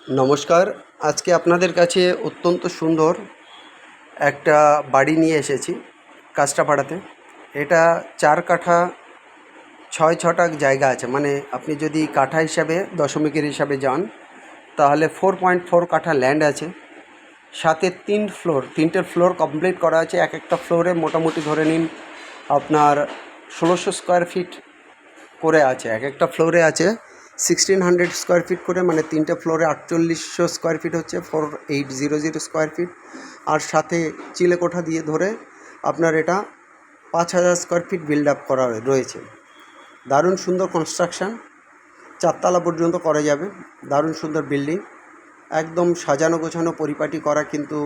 নমস্কার। আজকে আপনাদের কাছে অত্যন্ত সুন্দর একটা বাড়ি নিয়ে এসেছি কাঁচরাপাড়াতে। এটা 4 কাঠা 6 ছটাক জায়গা আছে, মানে আপনি যদি কাঠা হিসাবে দশমিকের হিসাবে যান তাহলে 4.4 কাঠা ল্যান্ড আছে। সাথে 3টে ফ্লোর কমপ্লিট করা আছে। এক একটা ফ্লোরে মোটামুটি ধরে নিন আপনার 1600 স্কোয়ার ফিট করে আছে। এক একটা ফ্লোরে আছে 1600 স্কোয়ার ফিট করে, মানে 3টে ফ্লোরে 4800 স্কোয়ার ফিট হচ্ছে 4800 স্কোয়ার ফিট। আর সাথে চিলেকোঠা দিয়ে ধরে আপনার এটা 5000 স্কোয়ার ফিট বিল্ড আপ করা রয়েছে। দারুণ সুন্দর কনস্ট্রাকশান, 4 তলা পর্যন্ত করা যাবে। দারুণ সুন্দর বিল্ডিং, একদম সাজানো গোছানো পরিপাটি করা, কিন্তু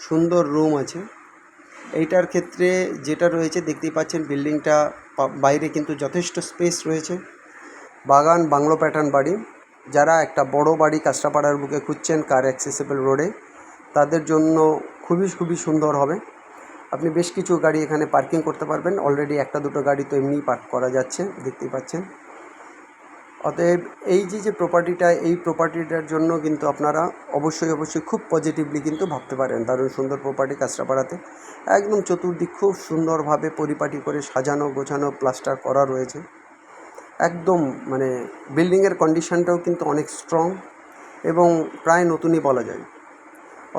সুন্দর রুম আছে। এইটার ক্ষেত্রে যেটা রয়েছে দেখতেই পাচ্ছেন, বিল্ডিংটা বাইরে কিন্তু যথেষ্ট স্পেস রয়েছে। বাগান বাংলো প্যাটার্ন বাড়ি। যারা একটা বড় বাড়ি কাঁচরাপাড়ার বুকে খুঁজছেন কার অ্যাক্সেসিবল রোডে, তাদের জন্য খুবই সুন্দর হবে। আপনি বেশ কিছু গাড়ি এখানে পার্কিং করতে পারবেন। অলরেডি 1-2 গাড়ি তো এমনিই পার্ক করা যাচ্ছে, দেখতেই পাচ্ছেন। অতএব এই যে প্রপার্টিটা, এই প্রপার্টিটার জন্য কিন্তু আপনারা অবশ্যই খুব পজিটিভলি কিন্তু ভাবতে পারেন। দারুণ সুন্দর প্রপার্টি কাঁচরাপাড়াতে, একদম চতুর্দিক খুব সুন্দরভাবে পরিপাটি করে সাজানো গোছানো, প্লাস্টার করা রয়েছে একদম। মানে বিল্ডিংয়ের কন্ডিশনটাও কিন্তু অনেক স্ট্রং এবং প্রায় নতুনই বলা যায়।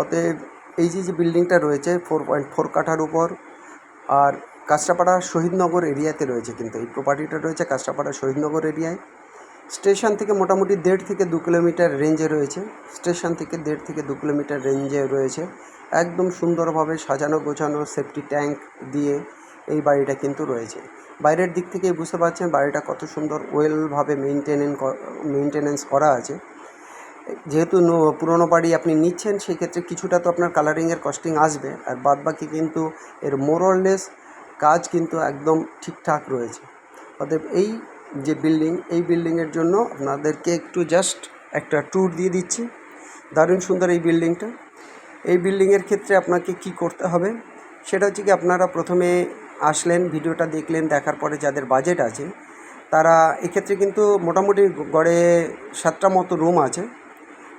অতএব এই যে বিল্ডিংটা রয়েছে 4.4 কাঠার উপর, আর কাঁচরাপাড়া শহীদনগর এরিয়াতে রয়েছে। কিন্তু এই প্রপার্টিটা রয়েছে কাঁচরাপাড়া শহীদনগর এরিয়ায়। স্টেশন থেকে মোটামুটি 1.5 থেকে 2 কিলোমিটার রেঞ্জে রয়েছে। স্টেশন থেকে 1.5 থেকে 2 কিলোমিটার রেঞ্জে রয়েছে। একদম সুন্দরভাবে সাজানো গোছানো সেফটি ট্যাঙ্ক দিয়ে এই বাড়িটা কিন্তু রয়েছে। বাইরের দিক থেকে বুঝতে পারছেন বাড়িটা কত সুন্দর ওয়েলভাবে মেনটেনেন্স করা আছে। যেহেতু পুরনো বাড়ি আপনি নিচ্ছেন, সেক্ষেত্রে কিছুটা তো আপনার কালারিংয়ের কস্টিং আসবে, আর বাদবাকি কিন্তু এর মোরলেস কাজ কিন্তু একদম ঠিকঠাক রয়েছে। অতএব এই যে বিল্ডিং, এই বিল্ডিংয়ের জন্য আপনাদেরকে একটু জাস্ট একটা ট্যুর দিয়ে দিচ্ছি। দারুণ সুন্দর এই বিল্ডিংটা। এই বিল্ডিংয়ের ক্ষেত্রে আপনাকে কি করতে হবে সেটা হচ্ছে কি, আপনারা প্রথমে আসলেন, ভিডিওটা দেখলেন, দেখার পরে যাদের বাজেট আছে তারা এক্ষেত্রে কিন্তু মোটামুটি গড়ে 7টা মতো রুম আছে।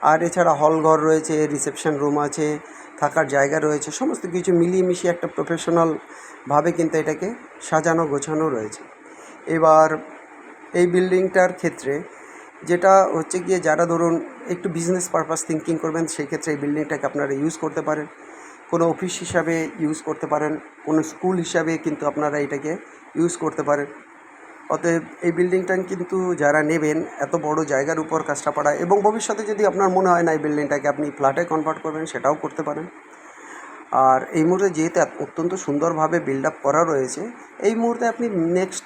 আর এছাড়া হল ঘর রয়েছে, রিসেপশন রুম আছে, থাকার জায়গা রয়েছে, সমস্ত কিছু মিলিয়ে মিশিয়ে একটা প্রফেশনালভাবে কিন্তু এটাকে সাজানো গোছানো রয়েছে। এবার এই বিল্ডিংটার ক্ষেত্রে যেটা হচ্ছে গিয়ে, যারা ধরুন একটু বিজনেস পারপাস থিঙ্কিং করবেন, সেই ক্ষেত্রে এই বিল্ডিংটাকে আপনারা ইউজ করতে পারেন। কোনো অফিস হিসাবে ইউজ করতে পারেন, কোনো স্কুল হিসাবে কিন্তু আপনারা এটাকে ইউজ করতে পারেন। অতএব এই বিল্ডিংটা কিন্তু যারা নেবেন এত বড় জায়গার উপর কাঁচরাপাড়া, এবং ভবিষ্যতে যদি আপনার মনে হয় না এই বিল্ডিংটাকে আপনি ফ্ল্যাটে কনভার্ট করবেন, সেটাও করতে পারেন। আর এই মুহূর্তে যেহেতু অত্যন্ত সুন্দরভাবে বিল্ড আপ করা রয়েছে, এই মুহূর্তে আপনি নেক্সট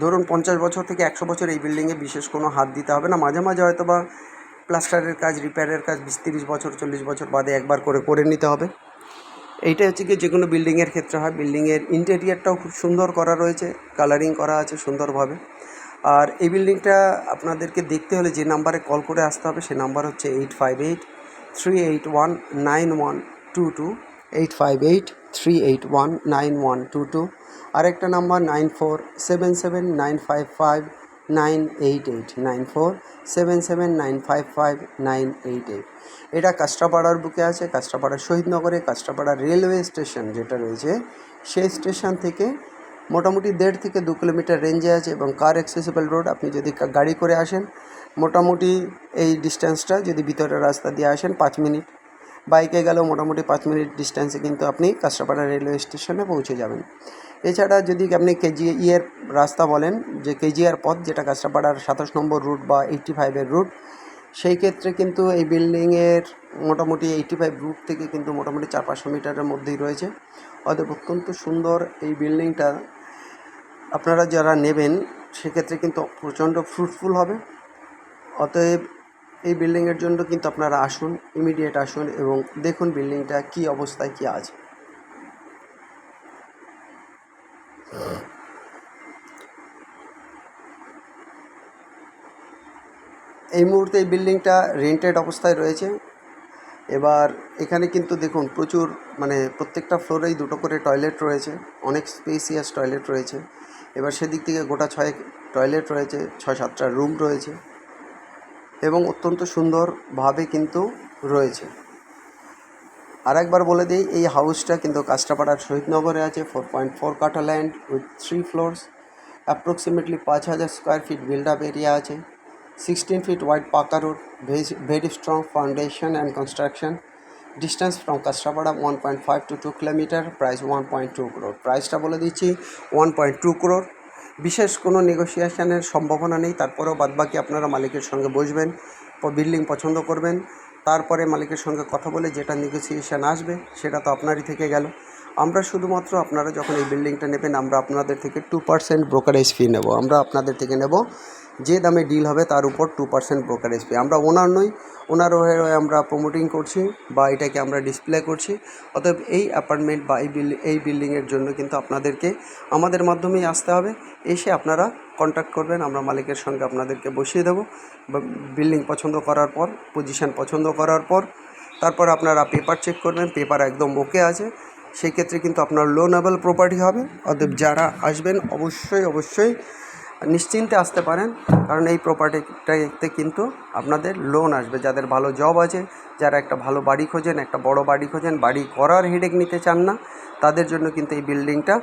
ধরুন 50 বছর থেকে 100 বছর এই বিল্ডিংয়ে বিশেষ কোনো হাত দিতে হবে না। মাঝে মাঝে হয়তো বা প্লাস্টারের কাজ, রিপেয়ারের কাজ 20-30 বছর 40 বছর বাদে একবার করে নিতে হবে। এইটা হচ্ছে কি যে কোনো বিল্ডিংয়ের ক্ষেত্রে হয়। বিল্ডিংয়ের ইন্টেরিয়ারটাও খুব সুন্দর করা রয়েছে, কালারিং করা আছে সুন্দরভাবে। আর এই বিল্ডিংটা আপনাদেরকে দেখতে হলে যে নাম্বারে কল করে আসতে হবে, সে নাম্বার হচ্ছে 8583819122, 8583819122। আরেকটা নাম্বার 9477955988, 9477955988। এটা কাঁচরাপাড়ার বুকে আছে, কাঁচরাপাড়া শহীদনগরে। কাঁচরাপাড়া রেলওয়ে স্টেশন যেটা রয়েছে, সেই স্টেশন থেকে মোটামুটি 1.5 থেকে 2 কিলোমিটার রেঞ্জে আছে, এবং কার অ্যাক্সেসিবল রোড। আপনি যদি গাড়ি করে আসেন, মোটামুটি এই ডিস্টেন্সটা যদি ভিতরের রাস্তা দিয়ে আসেন 5 মিনিট, বাইকে গেলেও মোটামুটি 5 মিনিট ডিস্টেন্সে কিন্তু আপনি কাঁচরাপাড়া রেলওয়ে স্টেশনে পৌঁছে যাবেন। এছাড়া যদি আপনি কেজিএর রাস্তা বলেন, যে কেজিআর পথ, যেটা কাঁচরাপাড়ার 27 নম্বর রুট বা 85-এর রুট, সেই ক্ষেত্রে কিন্তু এই বিল্ডিংয়ের মোটামুটি 85 রুট থেকে কিন্তু মোটামুটি 400-500 মিটারের মধ্যেই রয়েছে। অতএব অত্যন্ত সুন্দর এই বিল্ডিংটা আপনারা যারা নেবেন, সেক্ষেত্রে কিন্তু প্রচণ্ড ফ্রুটফুল হবে। অতএব এই বিল্ডিংয়ের জন্য কিন্তু আপনারা আসুন, ইমিডিয়েট আসুন এবং দেখুন বিল্ডিংটা কী অবস্থায় কী আছে। এই মুহূর্তে এই বিল্ডিংটা রেন্টেড অবস্থায় রয়েছে। এবার এখানে কিন্তু দেখুন প্রচুর, মানে প্রত্যেকটা ফ্লোরেই 2টো করে টয়লেট রয়েছে, অনেক স্পেসিয়াস টয়লেট রয়েছে। এবার সেদিক থেকে গোটা 6 টয়লেট রয়েছে, 6-7টা রুম রয়েছে। এবং অত্যন্ত সুন্দরভাবে কিন্তু রয়েছে। আর একবার বলে দিই, এই হাউসটা কিন্তু কাঁচরাপাড়ার শহীদনগরে আছে। 4.4 কাঠা land with 3 floors, approximately 5,000 square feet build up area আছে। 16 ফিট ওয়াইড পাকা road, very strong foundation and construction. Distance from Kanchrapara 1.5 to 2 kilometre. Price 1.2 crore। প্রাইসটা বলে দিচ্ছি 1.2 crore। বিশেষ কোনো নেগোসিয়েশনের সম্ভাবনা নেই, তারপরেও বাদবাকি আপনারা মালিকের সঙ্গে বসবেন, বিল্ডিং পছন্দ করবেন, তারপরে মালিকের সঙ্গে কথা বলে যেটা নেগোসিয়েশন আসবে সেটা তো আপনারই থেকে গেল। আমরা শুধুমাত্র আপনারা যখন এই বিল্ডিংটা নেবেন, আমরা আপনাদের থেকে 2% ব্রোকারেজ ফি নেব। আমরা আপনাদের থেকে নেব যে দামে ডিল হবে তার উপর 2% ব্রোকারেজ ফি। আমরা ওনার নই, ওনার হয়ে আমরা প্রমোটিং করছি বা এটাকে আমরা ডিসপ্লে করছি। অতএব এই অ্যাপার্টমেন্ট বা এই বিল্ডিংয়ের জন্য কিন্তু আপনাদেরকে আমাদের মাধ্যমেই আসতে হবে। এসে আপনারা কন্ট্যাক্ট করবেন, আমরা মালিকের সঙ্গে আপনাদেরকে বসিয়ে দেবো। বিল্ডিং পছন্দ করার পর, পজিশন পছন্দ করার পর, তারপর আপনারা পেপার চেক করবেন, পেপার একদম ওকে আছে, সেই ক্ষেত্রে কিন্তু আপনার লোনেবল প্রপার্টি হবে। অতএব যারা আসবেন অবশ্যই নিশ্চিন্তে আসতে পারেন, কারণ এই প্রপার্টিটাতে কিন্তু আপনাদের লোন আসবে। যাদের ভালো জব আছে, যারা একটা ভালো বাড়ি খোঁজেন, একটা বড় বাড়ি খোঁজেন, বাড়ি করার হেডেক নিতে চান না, তাদের জন্য কিন্তু এই বিল্ডিংটা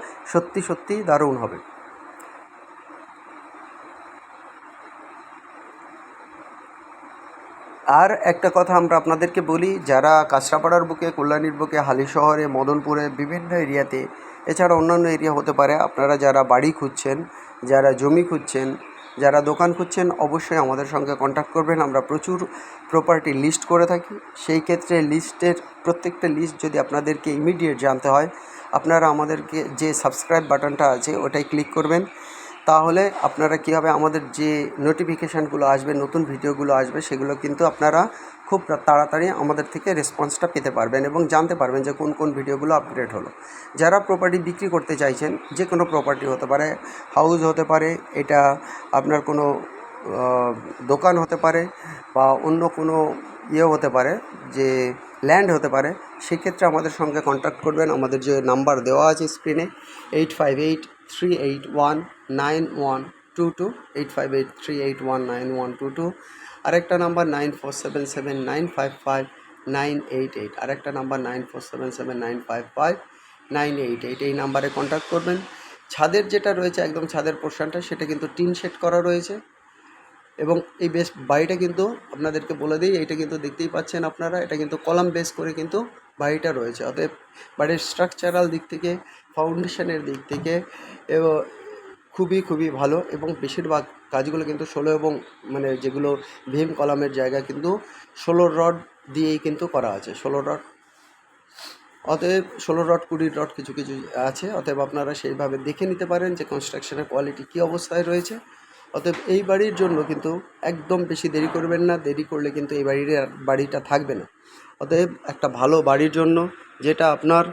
সত্যি দারুণ হবে। আর একটা কথা আমরা আপনাদেরকে বলি, যারা কাঁচরাপাড়ার বুকে, কল্যাণীর বুকে, হালিশহরে, মদনপুরে, বিভিন্ন এরিয়াতে, এছাড়া অন্যান্য এরিয়া হতে পারে, আপনারা যারা বাড়ি খুঁজছেন, যারা জমি খুঁজছেন, যারা দোকান খুঁজছেন, অবশ্যই আমাদের সঙ্গে কন্ট্যাক্ট করবেন। আমরা প্রচুর প্রপার্টি লিস্ট করে থাকি। সেই ক্ষেত্রে লিস্টের প্রত্যেকটা লিস্ট যদি আপনাদেরকে ইমিডিয়েট জানতে হয়, আপনারা আমাদেরকে যে সাবস্ক্রাইব বাটনটা আছে ওটাই ক্লিক করবেন। তাহলে আপনারা কী হবে, আমাদের যে নোটিফিকেশানগুলো আসবে, নতুন ভিডিওগুলো আসবে, সেগুলো কিন্তু আপনারা খুব তাড়াতাড়ি আমাদের থেকে রেসপন্সটা পেতে পারবেন এবং জানতে পারবেন যে কোন ভিডিওগুলো আপডেট হলো। যারা প্রপার্টি বিক্রি করতে চাইছেন, যে কোনো প্রপার্টি হতে পারে, হাউস হতে পারে, এটা আপনার কোনো দোকান হতে পারে, বা অন্য কোনো হতে পারে, যে ল্যান্ড হতে পারে, সেক্ষেত্রে আমাদের সঙ্গে কন্ট্যাক্ট করবেন। আমাদের যে নাম্বার দেওয়া আছে স্ক্রিনে, 8583819122, 8583819122। আরেকটা নাম্বার 9477795598, আরেকটা নাম্বার 9477795598। এই নাম্বারে কন্ট্যাক্ট করবেন। ছাদের যেটা রয়েছে, একদম ছাদের পোর্শনটা, সেটা কিন্তু টিন শেড করা রয়েছে। এবং এই বাড়িটা কিন্তু আপনাদেরকে বলে দিই, এইটা কিন্তু দেখতেই পাচ্ছেন আপনারা, এটা কিন্তু কলাম বেস করে কিন্তু বাড়িটা রয়েছে। অতএব বাড়ির স্ট্রাকচারাল দিক থেকে, ফাউন্ডেশনের দিক থেকে এবং খুবই ভালো, এবং বেশিরভাগ কাজগুলো কিন্তু 16 এবং মানে যেগুলো ভীম কলামের জায়গা কিন্তু 16 রড দিয়েই কিন্তু করা আছে, 16 রড। অতএব 16 রড, 20 রড কিছু আছে। অতএব আপনারা সেইভাবে দেখে নিতে পারেন যে কনস্ট্রাকশনের কোয়ালিটি কী অবস্থায় রয়েছে। অতএব এই বাড়ির জন্য কিন্তু একদম বেশি দেরি করবেন না, দেরি করলে কিন্তু এই বাড়িটা থাকবে না। অতএব একটা ভালো বাড়ির জন্য, যেটা আপনার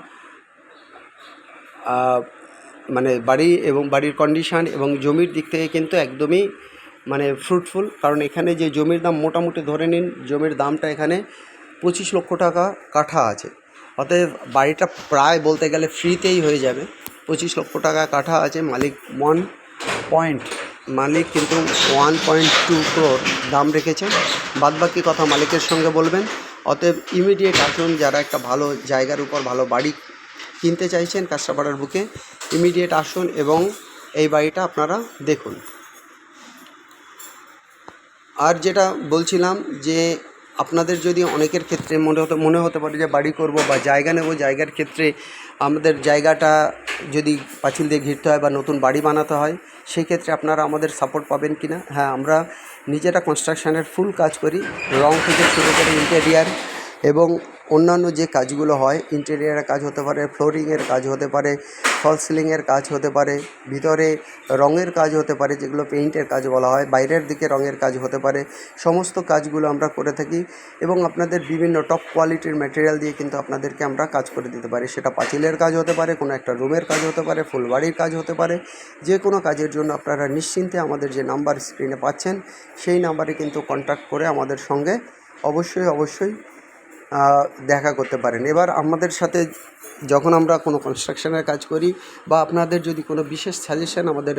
মানে বাড়ি এবং বাড়ির কন্ডিশান এবং জমির দিক থেকে কিন্তু একদমই মানে ফ্রুটফুল। কারণ এখানে যে জমির দাম, মোটামুটি ধরে নিন জমির দামটা এখানে 25 লক্ষ টাকা কাঠা আছে। অতএব বাড়িটা প্রায় বলতে গেলে ফ্রিতেই হয়ে যাবে। 25 লক্ষ টাকা কাঠা আছে। মালিক কিন্তু 1.2 crore দাম রেখেছেন। বাদবাকি কথা মালিকের সঙ্গে বলবেন। অতএব ইমিডিয়েট আসুন, যারা একটা ভালো জায়গার উপর ভালো বাড়ি কিনতে চাইছেন কাঁচরাপাড়ার বুকে, ইমিডিয়েট আসুন এবং এই বাড়িটা আপনারা দেখুন। আর যেটা বলছিলাম যে আপনাদের যদি অনেকের ক্ষেত্রে মনে হতে পারে যে বাড়ি করব বা জায়গা নেব, জায়গার ক্ষেত্রে আমাদের জায়গাটা যদি পাঁচিল দিয়ে ঘিরতে হয় বা নতুন বাড়ি বানাতে হয়, সেই ক্ষেত্রে আপনারা আমাদের সাপোর্ট পাবেন কি না? হ্যাঁ, আমরা নিজেরা কনস্ট্রাকশানের ফুল কাজ করি, রং থেকে শুরু করে ইন্টেরিয়ার এবং অন্যান্য যে কাজগুলো হয়, ইন্টেরিয়ারের কাজ হতে পারে, ফ্লোরিংয়ের কাজ হতে পারে, ফল সিলিংয়ের কাজ হতে পারে, ভিতরে রঙের কাজ হতে পারে, যেগুলো পেইন্টের কাজ বলা হয়, বাইরের দিকে রঙের কাজ হতে পারে। সমস্ত কাজগুলো আমরা করে থাকি এবং আপনাদের বিভিন্ন টপ কোয়ালিটির ম্যাটেরিয়াল দিয়ে কিন্তু আপনাদেরকে আমরা কাজ করে দিতে পারি। সেটা পাঁচিলের কাজ হতে পারে, কোনো একটা রুমের কাজ হতে পারে, ফুলবাড়ির কাজ হতে পারে। যে কোনো কাজের জন্য আপনারা নিশ্চিন্তে আমাদের যে নাম্বার স্ক্রিনে পাচ্ছেন, সেই নাম্বারে কিন্তু কন্ট্যাক্ট করে আমাদের সঙ্গে অবশ্যই দেখা করতে পারেন। এবার আমাদের সাথে যখন আমরা কোনো কনস্ট্রাকশনের কাজ করি বা আপনাদের যদি কোনো বিশেষ সাজেশন আমাদের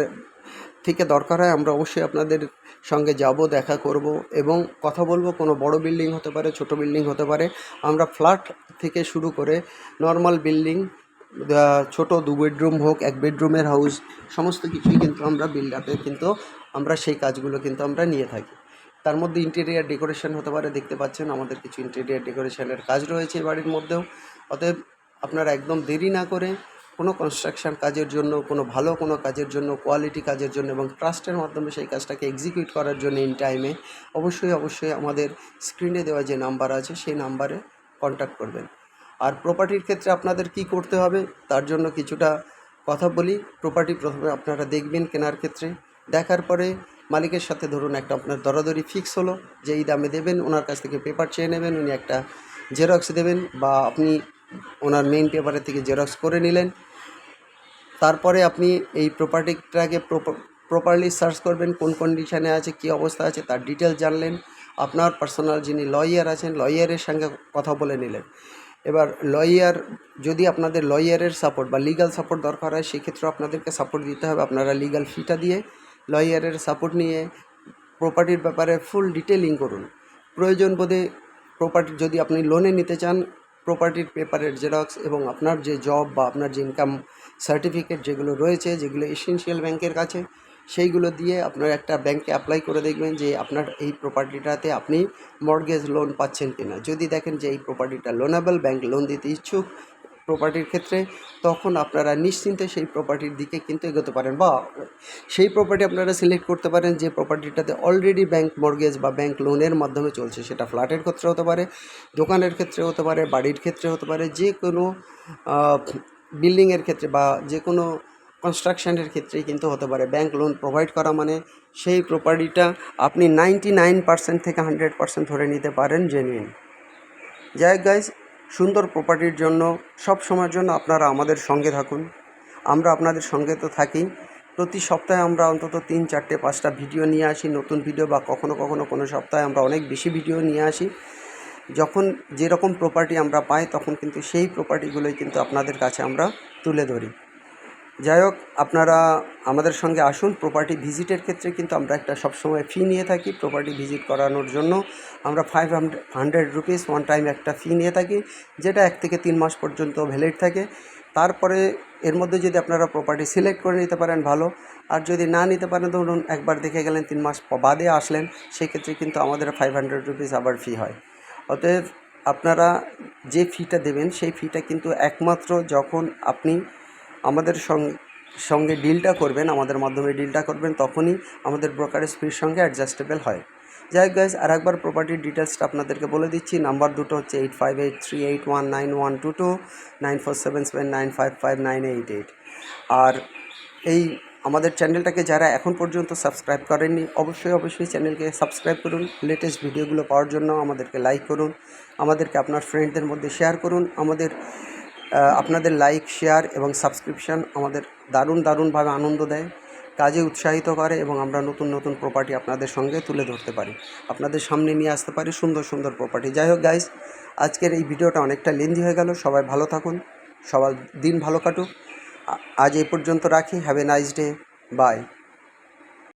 থেকে দরকার হয়, আমরা অবশ্যই আপনাদের সঙ্গে যাব, দেখা করব এবং কথা বলবো। কোনো বড় বিল্ডিং হতে পারে, ছোট বিল্ডিং হতে পারে। আমরা ফ্ল্যাট থেকে শুরু করে নর্মাল বিল্ডিং, ছোট 2 বেডরুম হোক, 1 বেডরুমের হাউস, সমস্ত কিছুই কিন্তু আমরা বিল্ড আপে কিন্তু আমরা সেই কাজগুলো কিন্তু আমরা নিয়ে থাকি। তার মধ্যে ইন্টেরিয়ার ডেকোরেশন হতে পারে, দেখতে পাচ্ছেন আমাদের কিছু ইন্টেরিয়ার ডেকোরেশনের কাজ রয়েছে এই বাড়ির মধ্যেও। অতএব আপনারা একদম দেরি না করে কোনো কনস্ট্রাকশন কাজের জন্য, কোনো ভালো কোনো কাজের জন্য, কোয়ালিটি কাজের জন্য এবং ট্রাস্টের মাধ্যমে সেই কাজটাকে এক্সিকিউট করার জন্য ইন টাইমে অবশ্যই আমাদের স্ক্রিনে দেওয়া যে নাম্বার আছে সেই নাম্বারে কন্ট্যাক্ট করবেন। আর প্রপার্টির ক্ষেত্রে আপনাদের কি করতে হবে তার জন্য কিছুটা কথা বলি। প্রপার্টি প্রথমে আপনারা দেখবেন কেনার ক্ষেত্রে, দেখার পরে মালিকের সাথে ধরুন একটা আপনার দরাদরি ফিক্স হলো যে এই দামে দেবেন, ওনার কাছ থেকে পেপার চেয়ে নেবেন, উনি একটা জেরক্স দেবেন বা আপনি ওনার মেইন পেপারের থেকে জেরক্স করে নিলেন। তারপরে আপনি এই প্রপার্টিটাকে প্রপারলি সার্চ করবেন, কোন কন্ডিশানে আছে, কী অবস্থা আছে তার ডিটেলস জানলেন। আপনার পার্সোনাল যিনি লয়ার আছেন, লয়ারের সঙ্গে কথা বলে নিলেন। এবার লয়ার, যদি আপনাদের লয়ারের সাপোর্ট বা লিগাল সাপোর্ট দরকার হয় সেক্ষেত্রেও আপনাদেরকে সাপোর্ট দিতে হবে। আপনারা লিগাল ফিটা দিয়ে লয়ারের সাপোর্ট নিয়ে প্রপার্টির ব্যাপারে ফুল ডিটেলিং করুন। প্রয়োজন বোধে প্রপার্টি যদি আপনি লোনে নিতে চান, প্রপার্টির পেপারের জেরক্স এবং আপনার যে জব বা আপনার যে ইনকাম সার্টিফিকেট যেগুলো রয়েছে, যেগুলো এসেনশিয়াল ব্যাংকের কাছে, সেইগুলো দিয়ে আপনার একটা ব্যাংকে অ্যাপ্লাই করে দেখবেন যে আপনার এই প্রপার্টিটাতে আপনি মর্টগেজ লোন পাচ্ছেন কিনা। যদি দেখেন যে এই প্রপার্টিটা লোনেবল, ব্যাংক লোন দিতে ইচ্ছুক প্রপার্টির ক্ষেত্রে, তখন আপনারা নিশ্চিন্তে সেই প্রপার্টির দিকে কিন্তু এগোতে পারেন বা সেই প্রপার্টি আপনারা সিলেক্ট করতে পারেন যে প্রপার্টিটাতে অলরেডি ব্যাংক মর্টগেজ বা ব্যাংক লোনের মাধ্যমে চলছে। সেটা ফ্ল্যাটের ক্ষেত্রে হতে পারে, দোকানের ক্ষেত্রে হতে পারে, বাড়ির ক্ষেত্রে হতে পারে, যে কোনো বিল্ডিংয়ের ক্ষেত্রে বা যে কোনো কনস্ট্রাকশানের ক্ষেত্রেই কিন্তু হতে পারে। ব্যাংক লোন প্রোভাইড করা মানে সেই প্রপার্টিটা আপনি 99% থেকে 100% ধরে নিতে পারেন জেনুইন। যাই হোক গাইজ, সুন্দর প্রপার্টির জন্য সব সময়ের জন্য আপনারা আমাদের সঙ্গে থাকুন। আমরা আপনাদের সঙ্গে তো থাকি। প্রতি সপ্তাহে আমরা অন্তত 3, 4, 5টা ভিডিও নিয়ে আসি, নতুন ভিডিও, বা কখনো কোনো সপ্তাহে আমরা অনেক বেশি ভিডিও নিয়ে আসি। যখন যেরকম প্রপার্টি আমরা পাই তখন কিন্তু সেই প্রপার্টিগুলোই কিন্তু আপনাদের কাছে আমরা তুলে ধরি। যাই হোক, আপনারা আমাদের সঙ্গে আসুন। প্রপার্টি ভিজিটের ক্ষেত্রে কিন্তু আমরা একটা সবসময় ফি নিয়ে থাকি। প্রপার্টি ভিজিট করানোর জন্য আমরা 500 রুপিস ওয়ান টাইম একটা ফি নিয়ে থাকি, যেটা 1 থেকে 3 মাস পর্যন্ত ভ্যালিড থাকে। তারপরে এর মধ্যে যদি আপনারা প্রপার্টি সিলেক্ট করে নিতে পারেন ভালো, আর যদি না নিতে পারেন, ধরুন একবার দেখে গেলেন, 3 মাস বাদে আসলেন, সেক্ষেত্রে কিন্তু আমাদের 500 রুপিস আবার ফি হয়। অতএব আপনারা যে ফিটা দেবেন সেই ফিটা কিন্তু একমাত্র যখন আপনি আমাদের সঙ্গে ডিলটা করবেন, আমাদের মাধ্যমে ডিলটা করবেন, তখনই আমাদের ব্রোকারেজ ফির সঙ্গে অ্যাডজাস্টেবল হয়। যাই হোক গাইজ, আর একবার প্রপার্টির ডিটেলসটা আপনাদেরকে বলে দিচ্ছি। নাম্বার দুটো হচ্ছে 8583819122, 9477955988। আর এই আমাদের চ্যানেলটাকে যারা এখন পর্যন্ত সাবস্ক্রাইব করেননি, অবশ্যই চ্যানেলকে সাবস্ক্রাইব করুন। লেটেস্ট ভিডিওগুলো পাওয়ার জন্য আমাদেরকে লাইক করুন, আমাদেরকে আপনার ফ্রেন্ডদের মধ্যে শেয়ার করুন। আপনাদের লাইক, শেয়ার এবং সাবস্ক্রিপশান আমাদের দারুণভাবে আনন্দ দেয়, কাজে উৎসাহিত করে এবং আমরা নতুন প্রপার্টি আপনাদের সঙ্গে তুলে ধরতে পারি, আপনাদের সামনে নিয়ে আসতে পারি সুন্দর প্রপার্টি। যাই হোক গাইজ, আজকের এই ভিডিওটা অনেকটা লেন্দি হয়ে গেল। সবাই ভালো থাকুন, সবার দিন ভালো কাটুক। আজ এই পর্যন্ত রাখি। Have a nice day, by.